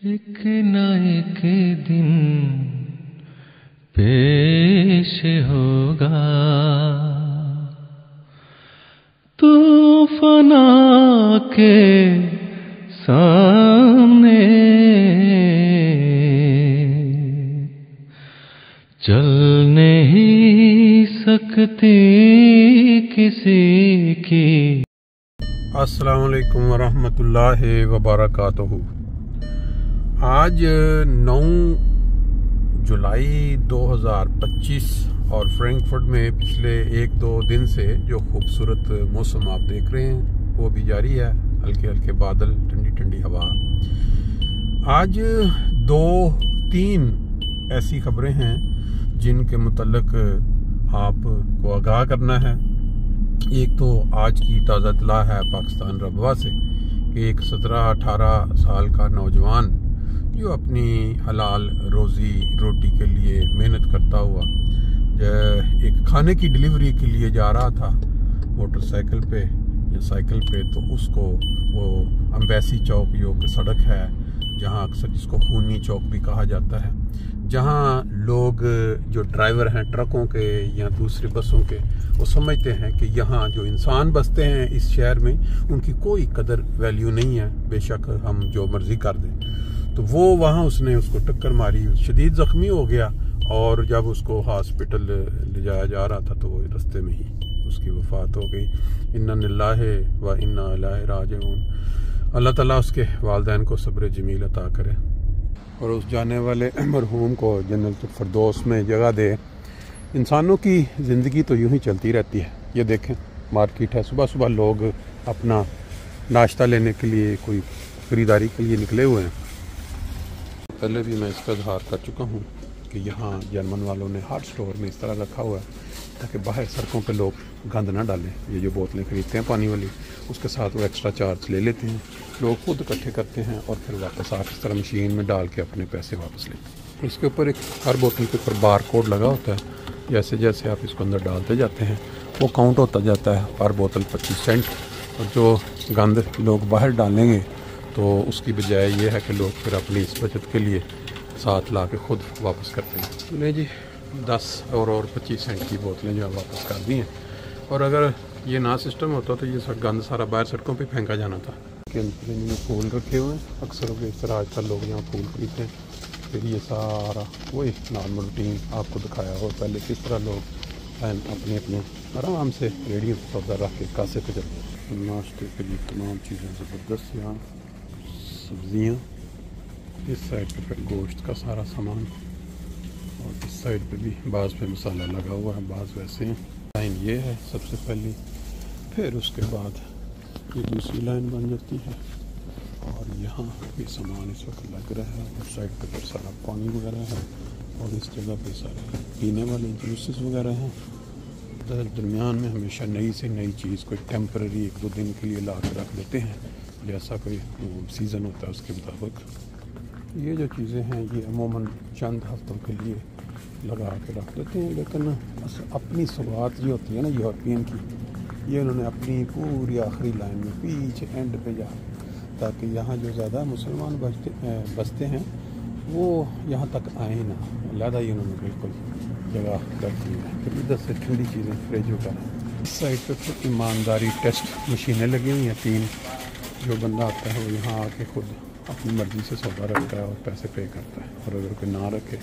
ایک نہ ایک دن پیش ہوگا تو فنا کے سامنے چل نہیں سکتی کسی کی۔ السلام علیکم ورحمۃ اللہ وبرکاتہ۔ آج 9 جولائی 2025 اور فرینکفرٹ میں پچھلے 1-2 دن سے جو خوبصورت موسم آپ دیکھ رہے ہیں وہ بھی جاری ہے، ہلکے ہلکے بادل، ٹھنڈی ٹھنڈی ہوا۔ آج 2-3 ایسی خبریں ہیں جن کے متعلق آپ کو آگاہ کرنا ہے۔ ایک تو آج کی تازہ اطلاع ہے پاکستان ربوہ سے کہ ایک 17-18 سال کا نوجوان جو اپنی حلال روزی روٹی کے لیے محنت کرتا ہوا ایک کھانے کی ڈیلیوری کے لیے جا رہا تھا موٹر سائیکل پہ یا سائیکل پہ، تو اس کو وہ امبیسی چوک جو کہ سڑک ہے جہاں اکثر جس کو خونی چوک بھی کہا جاتا ہے، جہاں لوگ جو ڈرائیور ہیں ٹرکوں کے یا دوسری بسوں کے وہ سمجھتے ہیں کہ یہاں جو انسان بستے ہیں اس شہر میں ان کی کوئی قدر ویلیو نہیں ہے، بے شک ہم جو مرضی کر دیں، تو وہ وہاں اس نے اس کو ٹکر ماری، شدید زخمی ہو گیا، اور جب اس کو ہاسپٹل لے جایا جا رہا تھا تو وہ رستے میں ہی اس کی وفات ہو گئی۔ انا للہ و انا الیہ راجعون۔ اللہ تعالیٰ اس کے والدین کو صبر جمیل عطا کرے اور اس جانے والے مرحوم کو جنت الفردوس میں جگہ دے۔ انسانوں کی زندگی تو یوں ہی چلتی رہتی ہے۔ یہ دیکھیں مارکیٹ ہے، صبح صبح لوگ اپنا ناشتہ لینے کے لیے کوئی خریداری کے لیے نکلے ہوئے ہیں۔ پہلے بھی میں اس کا اظہار کر چکا ہوں کہ یہاں جرمن والوں نے ہر سٹور میں اس طرح رکھا ہوا ہے تاکہ باہر سڑکوں پہ لوگ گند نہ ڈالیں۔ یہ جو بوتلیں خریدتے ہیں پانی والی، اس کے ساتھ وہ ایکسٹرا چارج لے لیتے ہیں، لوگ خود اکٹھے کرتے ہیں اور پھر واپس آ کے اس طرح مشین میں ڈال کے اپنے پیسے واپس لیتے ہیں۔ اس کے اوپر ایک ہر بوتل کے اوپر بار کوڈ لگا ہوتا ہے، جیسے جیسے آپ اس کو اندر ڈالتے جاتے ہیں وہ کاؤنٹ ہوتا جاتا ہے، ہر بوتل 25 سینٹ، اور جو گند لوگ باہر ڈالیں گے تو اس کی بجائے یہ ہے کہ لوگ پھر اپنی اس بچت کے لیے ساتھ لا کے خود واپس کرتے ہیں۔ لیں جی 10 اور 25 سینٹ کی بوتلیں جو واپس کر دی ہیں، اور اگر یہ نہ سسٹم ہوتا تو یہ گند سارا باہر سڑکوں پہ پھینکا جانا تھا۔ میں پھول رکھے ہوئے ہیں، اکثر اس طرح آج کل لوگ یہاں پھول خریدتے ہیں، پھر یہ سارا وہی نارمل روٹین آپ کو دکھایا ہو پہلے کس طرح لوگ اپنے اپنے آرام سے ریڑیوں پہ سودا رکھ کے کاسے پہ چلتے ہیں۔ ناشتے کے لیے تمام چیزیں زبردست، یہاں سبزیاں، اس سائڈ پہ پھر گوشت کا سارا سامان، اور اس سائڈ پہ بھی بعض پہ مسالہ لگا ہوا ہے، بعض ویسے ہیں۔ لائن یہ ہے سب سے پہلی، پھر اس کے بعد یہ دوسری لائن بن جاتی ہے، اور یہاں بھی سامان اس وقت لگ رہا ہے، اور سائڈ پہ پھر سارا پانی وغیرہ ہے، اور اس جگہ پہ سارے پینے والے جوسز وغیرہ ہیں۔ درمیان میں ہمیشہ نئی سے نئی چیز کوئی ٹیمپرری 1-2 دن کے لیے لا کے رکھ دیتے ہیں، جیسا کوئی سیزن ہوتا ہے اس کے مطابق۔ یہ جو چیزیں ہیں یہ عموماً چند ہفتوں کے لیے لگا کے رکھ دیتے ہیں، لیکن اپنی سوغات جو ہوتی ہے نا یورپین کی، یہ انہوں نے اپنی پوری آخری لائن میں پیچھے اینڈ پہ جا، تاکہ یہاں جو زیادہ مسلمان بستے ہیں وہ یہاں تک آئیں نہ، لہٰذا ہی انہوں نے بالکل جگہ رکھ دی ہے۔ پھر ادھر سے ٹھنڈی چیزیں فریج وغیرہ۔ اس سائڈ پہ پھر ایمانداری ٹیسٹ مشینیں لگی ہوئی ہیں 3، جو بندہ آتا ہے وہ یہاں آ کے خود اپنی مرضی سے سودا رکھتا ہے اور پیسے پے کرتا ہے، اور اگر کوئی نہ رکھے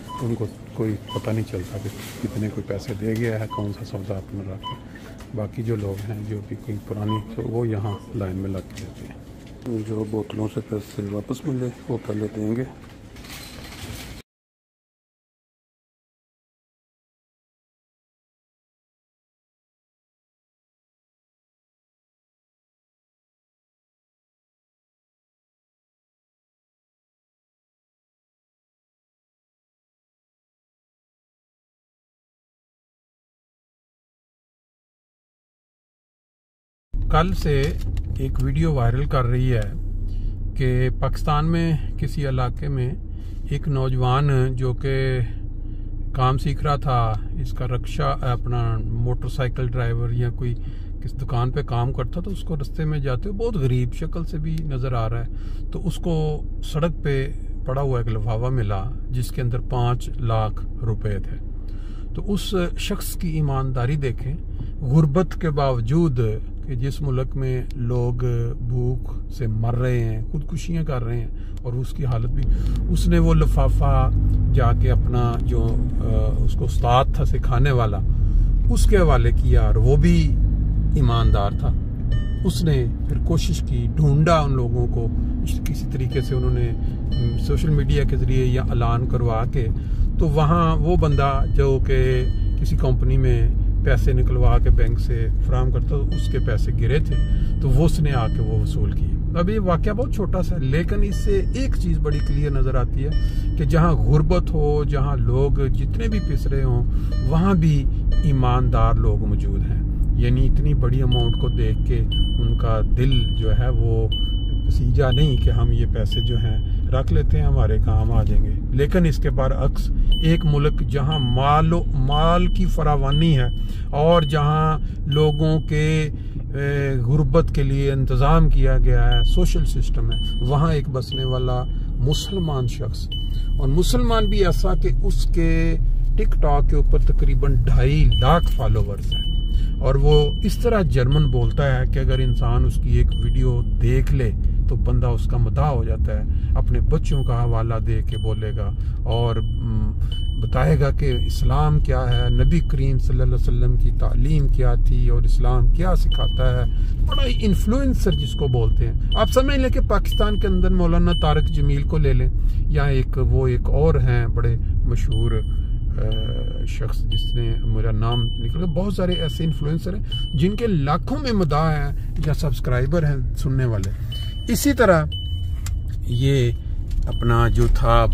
تو ان کو کوئی پتہ نہیں چلتا کہ کتنے کوئی پیسے دے گیا ہے، کون سا سودا اپنا رکھ کے۔ باقی جو لوگ ہیں جو بھی کوئی پرانی تو وہ یہاں لائن میں لگ کے دیتے ہیں، جو بوتلوں سے پیسے واپس ملے وہ پہلے دیں گے۔ کل سے ایک ویڈیو وائرل کر رہی ہے کہ پاکستان میں کسی علاقے میں ایک نوجوان جو کہ کام سیکھ رہا تھا، اس کا رکشہ اپنا موٹر سائیکل ڈرائیور یا کوئی کس دکان پہ کام کرتا تو اس کو رستے میں جاتے ہوئے بہت غریب شکل سے بھی نظر آ رہا ہے، تو اس کو سڑک پہ پڑا ہوا ایک لفافہ ملا جس کے اندر 5 لاکھ روپے تھے۔ تو اس شخص کی ایمانداری دیکھیں، غربت کے باوجود کہ جس ملک میں لوگ بھوک سے مر رہے ہیں، خودکشیاں کر رہے ہیں، اور اس کی حالت بھی، اس نے وہ لفافہ جا کے اپنا جو اس کو استاد تھا سکھانے والا اس کے حوالے کیا، اور وہ بھی ایماندار تھا۔ اس نے پھر کوشش کی، ڈھونڈا ان لوگوں کو، کسی طریقے سے انہوں نے سوشل میڈیا کے ذریعے یا اعلان کروا کے، تو وہاں وہ بندہ جو کہ کسی کمپنی میں پیسے نکلوا کے بینک سے فراہم کرتا، اس کے پیسے گرے تھے، تو وہ اس نے آ کے وہ وصول کیے۔ اب یہ واقعہ بہت چھوٹا سا ہے، لیکن اس سے ایک چیز بڑی کلیئر نظر آتی ہے کہ جہاں غربت ہو، جہاں لوگ جتنے بھی پسرے ہوں، وہاں بھی ایماندار لوگ موجود ہیں۔ یعنی اتنی بڑی اماؤنٹ کو دیکھ کے ان کا دل جو ہے وہ پسیجا نہیں کہ ہم یہ پیسے جو ہیں رکھ لیتے ہیں، ہمارے کام آ جائیں گے۔ لیکن اس کے برعکس ایک ملک جہاں مال کی فراوانی ہے اور جہاں لوگوں کے غربت کے لیے انتظام کیا گیا ہے، سوشل سسٹم ہے، وہاں ایک بسنے والا مسلمان شخص، اور مسلمان بھی ایسا کہ اس کے ٹک ٹاک کے اوپر تقریباً 2.5 لاکھ فالوورز ہیں، اور وہ اس طرح جرمن بولتا ہے کہ اگر انسان اس کی ایک ویڈیو دیکھ لے تو بندہ اس کا مداح ہو جاتا ہے، اپنے بچوں کا حوالہ دے کے بولے گا اور بتائے گا کہ اسلام کیا ہے، نبی کریم صلی اللہ علیہ وسلم کی تعلیم کیا تھی اور اسلام کیا سکھاتا ہے۔ بڑا ہی انفلوئنسر جس کو بولتے ہیں۔ آپ سمجھ لیں کہ پاکستان کے اندر مولانا طارق جمیل کو لے لیں، یا وہ ایک اور ہیں بڑے مشہور شخص جس نے میرا نام نکل گیا، بہت سارے ایسے انفلوئنسر ہیں جن کے لاکھوں میں مداح ہیں یا سبسکرائبر ہیں سننے والے۔ اسی طرح یہ اپنا جو تھا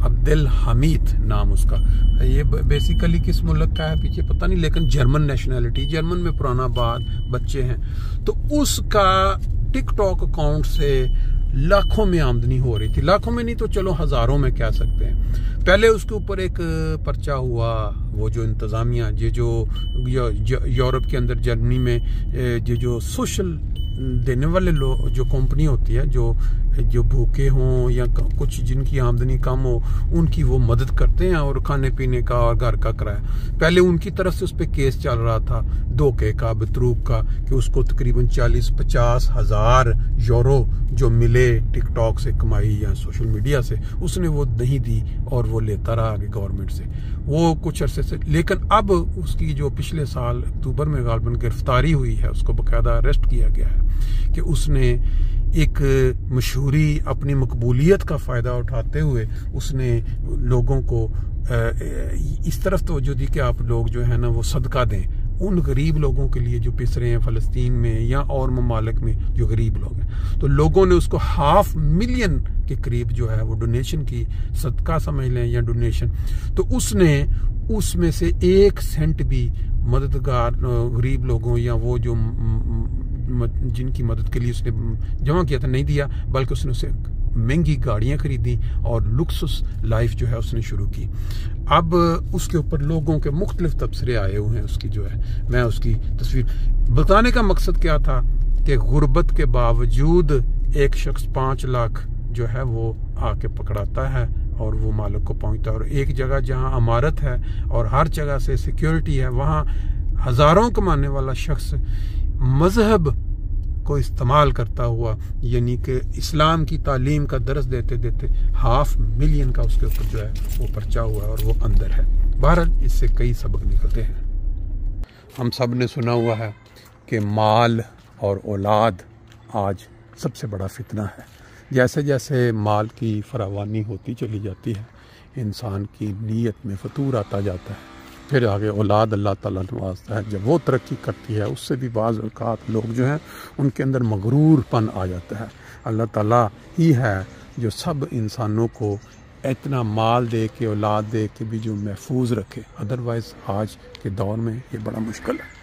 عبدالحمید نام اس کا، یہ بیسیکلی کس ملک کا ہے پیچھے پتہ نہیں، لیکن جرمن نیشنلٹی، جرمن میں پرانا بچے ہیں، تو اس کا ٹک ٹاک اکاؤنٹ سے لاکھوں میں آمدنی ہو رہی تھی، لاکھوں میں نہیں تو چلو ہزاروں میں کہہ سکتے ہیں۔ پہلے اس کے اوپر ایک پرچہ ہوا، وہ جو انتظامیہ جو یورپ کے اندر جرمنی میں جو سوشل دینے والے لوگ، جو کمپنی ہوتی ہے جو بھوکے ہوں یا کچھ جن کی آمدنی کم ہو، ان کی وہ مدد کرتے ہیں، اور کھانے پینے کا اور گھر کا کرایہ، پہلے ان کی طرف سے اس پہ کیس چل رہا تھا دھوکے کا، بتروک کا، کہ اس کو تقریباً 40-50 ہزار یورو جو ملے ٹک ٹاک سے کمائی یا سوشل میڈیا سے، اس نے وہ نہیں دی اور وہ لیتا رہا آگے گورنمنٹ سے، وہ کچھ عرصے سے۔ لیکن اب اس کی جو پچھلے سال اکتوبر میں غالباً گرفتاری ہوئی ہے، اس کو باقاعدہ اریسٹ کیا گیا ہے کہ اس نے ایک مشہوری، اپنی مقبولیت کا فائدہ اٹھاتے ہوئے اس نے لوگوں کو اس طرف توجہ دی کہ آپ لوگ جو ہے نا وہ صدقہ دیں ان غریب لوگوں کے لیے جو پسرے ہیں فلسطین میں یا اور ممالک میں جو غریب لوگ ہیں۔ تو لوگوں نے اس کو 500,000 کے قریب جو ہے وہ ڈونیشن کی، صدقہ سمجھ لیں یا ڈونیشن، تو اس نے اس میں سے 1 سینٹ بھی مددگار غریب لوگوں یا وہ جو جن کی مدد کے لیے اس نے جمع کیا تھا نہیں دیا، بلکہ اس نے اسے مہنگی گاڑیاں خریدی اور لکسس لائف جو ہے اس نے شروع کی۔ اب اس کے اوپر لوگوں کے مختلف تبصرے آئے ہوئے ہیں، اس کی جو ہے میں اس کی تصویر بتانے کا مقصد کیا تھا کہ غربت کے باوجود ایک شخص 5 لاکھ جو ہے وہ آ کے پکڑاتا ہے اور وہ مالک کو پہنچتا ہے، اور ایک جگہ جہاں عمارت ہے اور ہر جگہ سے سیکیورٹی ہے، وہاں ہزاروں کمانے والا شخص مذہب کو استعمال کرتا ہوا، یعنی کہ اسلام کی تعلیم کا درس دیتے دیتے 500,000 کا اس کے اوپر جو ہے وہ پرچہ ہوا اور وہ اندر ہے۔ بہرحال اس سے کئی سبق نکلتے ہیں۔ ہم سب نے سنا ہوا ہے کہ مال اور اولاد آج سب سے بڑا فتنہ ہے۔ جیسے جیسے مال کی فراوانی ہوتی چلی جاتی ہے، انسان کی نیت میں فتور آتا جاتا ہے، پھر آگے اولاد اللہ تعالیٰ نوازتا ہے۔ جب وہ ترقی کرتی ہے، اس سے بھی بعض اوقات لوگ جو ہیں ان کے اندر مغرور پن آ جاتا ہے۔ اللہ تعالیٰ ہی ہے جو سب انسانوں کو اتنا مال دے کے، اولاد دے کے بھی جو محفوظ رکھے، ادروائز آج کے دور میں یہ بڑا مشکل ہے۔